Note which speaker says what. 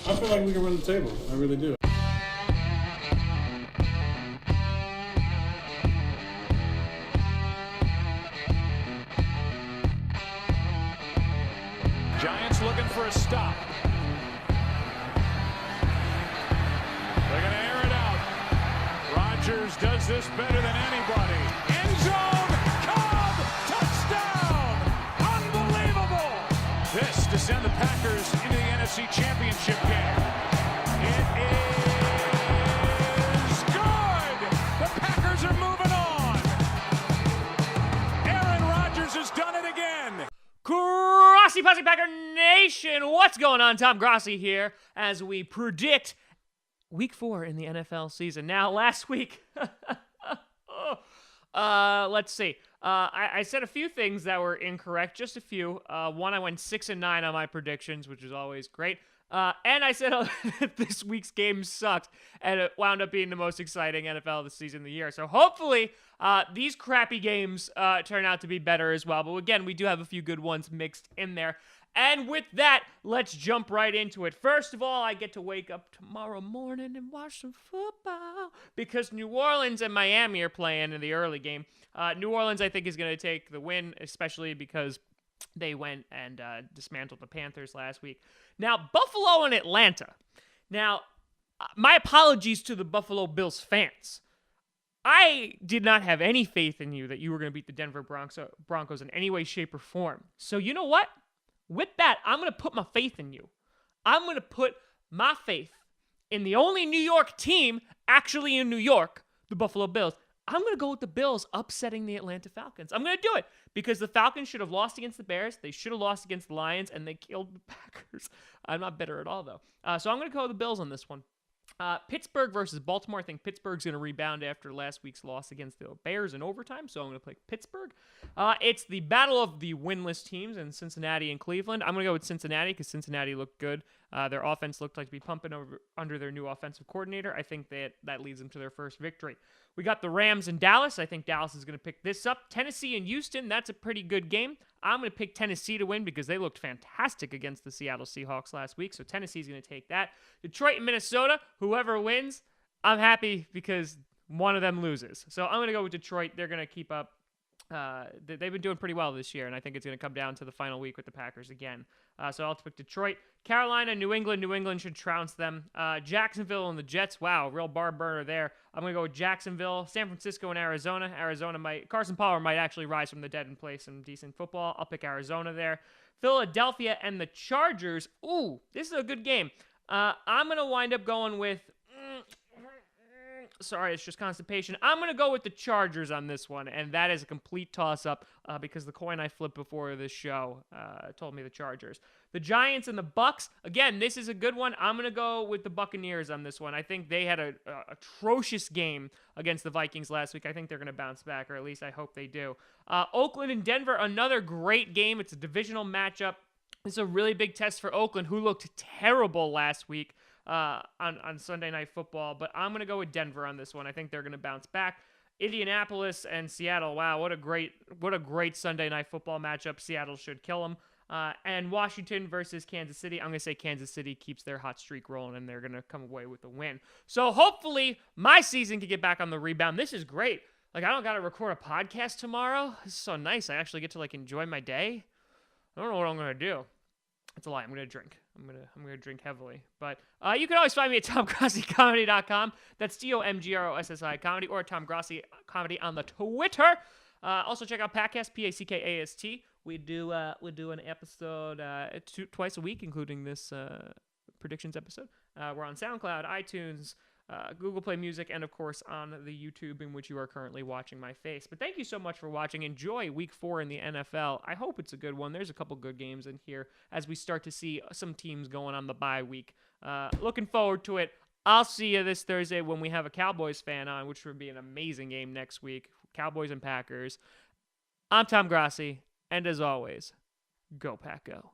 Speaker 1: I feel like we can run the table. I really do.
Speaker 2: Giants looking for a stop. They're going to air it out. Rodgers does this better than anybody. End zone, Cobb, touchdown! Unbelievable! This to send the Packers into the NFC Championship game. It is good! The Packers are moving on. Aaron Rodgers has done it again.
Speaker 3: Grossi Posse Packer Nation, what's going on? Tom Grossi here as we predict Week 4 in the NFL season. Now, last week, let's see. I said a few things that were incorrect, just a few. One, I went 6-9 on my predictions, which is always great. And I said this week's game sucked, and it wound up being the most exciting NFL of the season of the year. So hopefully these crappy games turn out to be better as well. But again, we do have a few good ones mixed in there. And with that, let's jump right into it. First of all, I get to wake up tomorrow morning and watch some football because New Orleans and Miami are playing in the early game. New Orleans, I think, is going to take the win, especially because they went and dismantled the Panthers last week. Now, Buffalo and Atlanta. Now, my apologies to the Buffalo Bills fans. I did not have any faith in you that you were going to beat the Denver Broncos in any way, shape, or form. So you know what? With that, I'm going to put my faith in you. I'm going to put my faith in the only New York team actually in New York, the Buffalo Bills. I'm going to go with the Bills upsetting the Atlanta Falcons. I'm going to do it because the Falcons should have lost against the Bears. They should have lost against the Lions, and they killed the Packers. I'm not bitter at all, though. So I'm going to go with the Bills on this one. Pittsburgh versus Baltimore. I think Pittsburgh's going to rebound after last week's loss against the Bears in overtime, so I'm going to play Pittsburgh. It's the battle of the winless teams in Cincinnati and Cleveland. I'm going to go with Cincinnati because Cincinnati looked good. Their offense looked like to be pumping under their new offensive coordinator. I think that leads them to their first victory. We got the Rams and Dallas. I think Dallas is going to pick this up. Tennessee and Houston, that's a pretty good game. I'm going to pick Tennessee to win because they looked fantastic against the Seattle Seahawks last week, so Tennessee's going to take that. Detroit and Minnesota, whoever wins, I'm happy because one of them loses. So I'm going to go with Detroit. They're going to keep up. They've been doing pretty well this year, and I think it's going to come down to the final week with the Packers again. So I'll pick Detroit. Carolina, New England. New England should trounce them. Jacksonville and the Jets. Wow, real bar burner there. I'm going to go with Jacksonville. San Francisco and Arizona. Carson Palmer might actually rise from the dead and play some decent football. I'll pick Arizona there. Philadelphia and the Chargers. Ooh, this is a good game. I'm going to wind up going with... Sorry, it's just constipation. I'm going to go with the Chargers on this one, and that is a complete toss-up because the coin I flipped before this show told me the Chargers. The Giants and the Bucks. Again, this is a good one. I'm going to go with the Buccaneers on this one. I think they had an atrocious game against the Vikings last week. I think they're going to bounce back, or at least I hope they do. Oakland and Denver, another great game. It's a divisional matchup. It's a really big test for Oakland, who looked terrible last week on Sunday Night Football, but I'm going to go with Denver on this one. I think they're going to bounce back. Indianapolis and Seattle. Wow, what a great Sunday Night Football matchup. Seattle should kill them. And Washington versus Kansas City. I'm going to say Kansas City keeps their hot streak rolling, and they're going to come away with the win. So hopefully my season can get back on the rebound. This is great. Like, I don't got to record a podcast tomorrow. This is so nice. I actually get to, enjoy my day. I don't know what I'm going to do. It's a lie. I'm going to drink. I'm gonna drink heavily. But you can always find me at TomGrossiComedy.com. That's TomGrossi Comedy, or Tom Grossi Comedy on the Twitter. Also check out Packcast, Packast. We do an episode twice a week, including this predictions episode. We're on SoundCloud, iTunes, Google Play Music, and of course on the YouTube in which you are currently watching my face. But thank you so much for watching. Enjoy Week 4 in the NFL. I hope it's a good one. There's a couple good games in here as we start to see some teams going on the bye week. Looking forward to it. I'll see you this Thursday when we have a Cowboys fan on, which would be an amazing game next week. Cowboys and Packers. I'm Tom Grossi, and as always, go Pack Go.